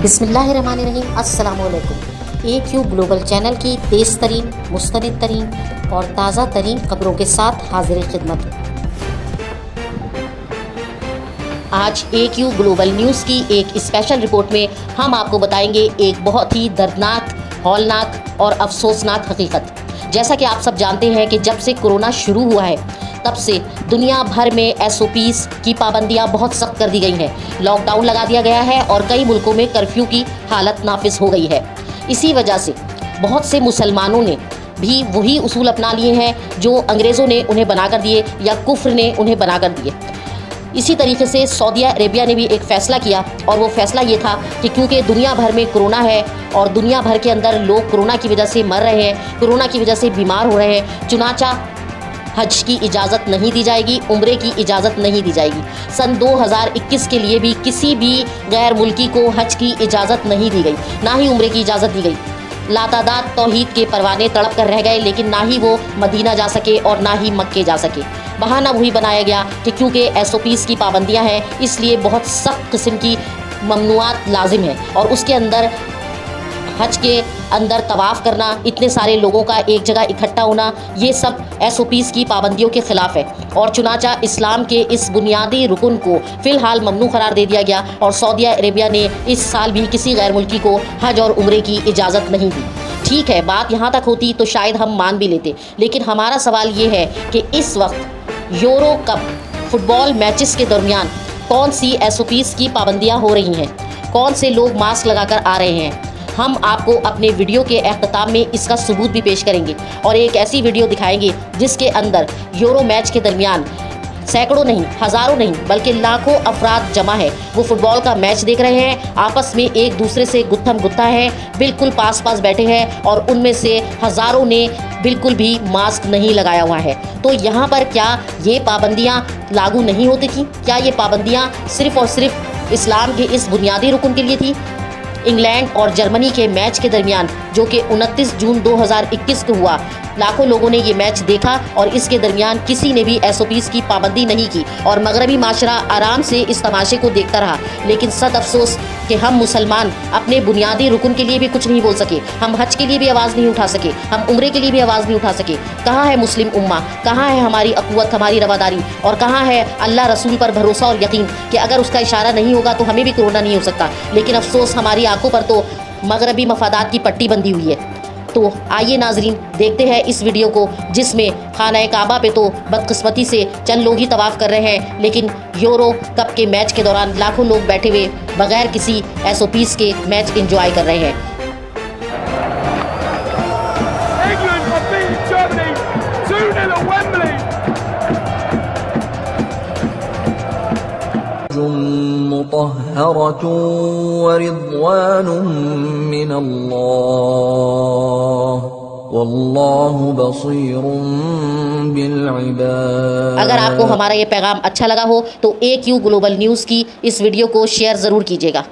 बिस्मिल्लाहिर्रहमानिर्रहीम। अस्सलामुअलैकुम। AQ global channel की तेज़ तरीन, मुस्तनिद तरीन और ताज़ा तरीन खबरों के साथ हाजिर खिदमत। आज AQ ग्लोबल न्यूज़ की एक स्पेशल रिपोर्ट में हम आपको बताएंगे एक बहुत ही दर्दनाक, हौलनाक और अफसोसनाक हकीकत। जैसा कि आप सब जानते हैं कि जब से कोरोना शुरू हुआ है तब से दुनिया भर में SOPs की पाबंदियां बहुत सख्त कर दी गई हैं। लॉकडाउन लगा दिया गया है और कई मुल्कों में कर्फ्यू की हालत नाफिज हो गई है। इसी वजह से बहुत से मुसलमानों ने भी वही उसूल अपना लिए हैं जो अंग्रेज़ों ने उन्हें बनाकर दिए या कुफ्र ने उन्हें बनाकर दिए। इसी तरीके से सऊदी अरेबिया ने भी एक फ़ैसला किया और वो फ़ैसला ये था कि क्योंकि दुनिया भर में कोरोना है और दुनिया भर के अंदर लोग कोरोना की वजह से मर रहे हैं, कोरोना की वजह से बीमार हो रहे हैं, चुनाचा हज की इजाज़त नहीं दी जाएगी, उम्रे की इजाज़त नहीं दी जाएगी। सन 2021 के लिए भी किसी भी गैर मुल्की को हज की इजाज़त नहीं दी गई, ना ही उम्रे की इजाज़त दी गई। लातादाद तौहीद के परवाने तड़प कर रह गए, लेकिन ना ही वो मदीना जा सके और ना ही मक्के जा सके। बहाना वही बनाया गया कि क्योंकि SOPs की पाबंदियां हैं इसलिए बहुत सख्त किस्म की ममनुआत लाजिम है और उसके अंदर हज के अंदर तवाफ़ करना, इतने सारे लोगों का एक जगह इकट्ठा होना, ये सब SOPs की पाबंदियों के ख़िलाफ़ है और चुनाचा इस्लाम के इस बुनियादी रुकन को फ़िलहाल ममनू करार दे दिया गया और सऊदी अरेबिया ने इस साल भी किसी गैर मुल्की को हज और उम्रे की इजाज़त नहीं दी। ठीक है, बात यहाँ तक होती तो शायद हम मान भी लेते, लेकिन हमारा सवाल ये है कि इस वक्त यूरो कप फुटबॉल मैचेस के दरमियान कौन सी SOPs की पाबंदियाँ हो रही हैं, कौन से लोग मास्क लगाकर आ रहे हैं। हम आपको अपने वीडियो के अख्ताम में इसका सबूत भी पेश करेंगे और एक ऐसी वीडियो दिखाएंगे जिसके अंदर यूरो मैच के दरमियान सैकड़ों नहीं, हज़ारों नहीं बल्कि लाखों अफराद जमा है। वो फुटबॉल का मैच देख रहे हैं, आपस में एक दूसरे से गुत्थम गुत्था है, बिल्कुल पास पास बैठे हैं और उनमें से हज़ारों ने बिल्कुल भी मास्क नहीं लगाया हुआ है। तो यहाँ पर क्या ये पाबंदियाँ लागू नहीं होती थी? क्या ये पाबंदियाँ सिर्फ़ और सिर्फ इस्लाम के इस बुनियादी रुकन के लिए थी? इंग्लैंड और जर्मनी के मैच के दरमियान जो कि 29 जून 2021 को हुआ, लाखों लोगों ने ये मैच देखा और इसके दरमियान किसी ने भी SOPs की पाबंदी नहीं की और मगरबी माशरा आराम से इस तमाशे को देखता रहा। लेकिन सद अफसोस कि हम मुसलमान अपने बुनियादी रुकन के लिए भी कुछ नहीं बोल सके, हम हज के लिए भी आवाज़ नहीं उठा सके, हम उम्रे के लिए भी आवाज़ नहीं उठा सके। कहाँ है मुस्लिम उम्मा, कहाँ है हमारी अक़ुव्वत, हमारी रवादारी और कहाँ है अल्लाह रसूल पर भरोसा और यकीन कि अगर उसका इशारा नहीं होगा तो हमें भी कोरोना नहीं हो सकता। लेकिन अफसोस हमारी आंखों पर तो मगरबी मफादात की पट्टी बंधी हुई है। तो आइए नाजरीन देखते हैं इस वीडियो को जिसमें खाना काबा पे तो बदकिस्मती से चंद लोग ही तवाफ़ कर रहे हैं, लेकिन यूरो कप के मैच के दौरान लाखों लोग बैठे हुए बगैर किसी SOPs के मैच एंजॉय कर रहे हैं। वरिद्वानुम मिनल्लाह वल्लाहु बसीरुम बिल इबाद। अगर आपको हमारा ये पैगाम अच्छा लगा हो तो AQ ग्लोबल न्यूज़ की इस वीडियो को शेयर ज़रूर कीजिएगा।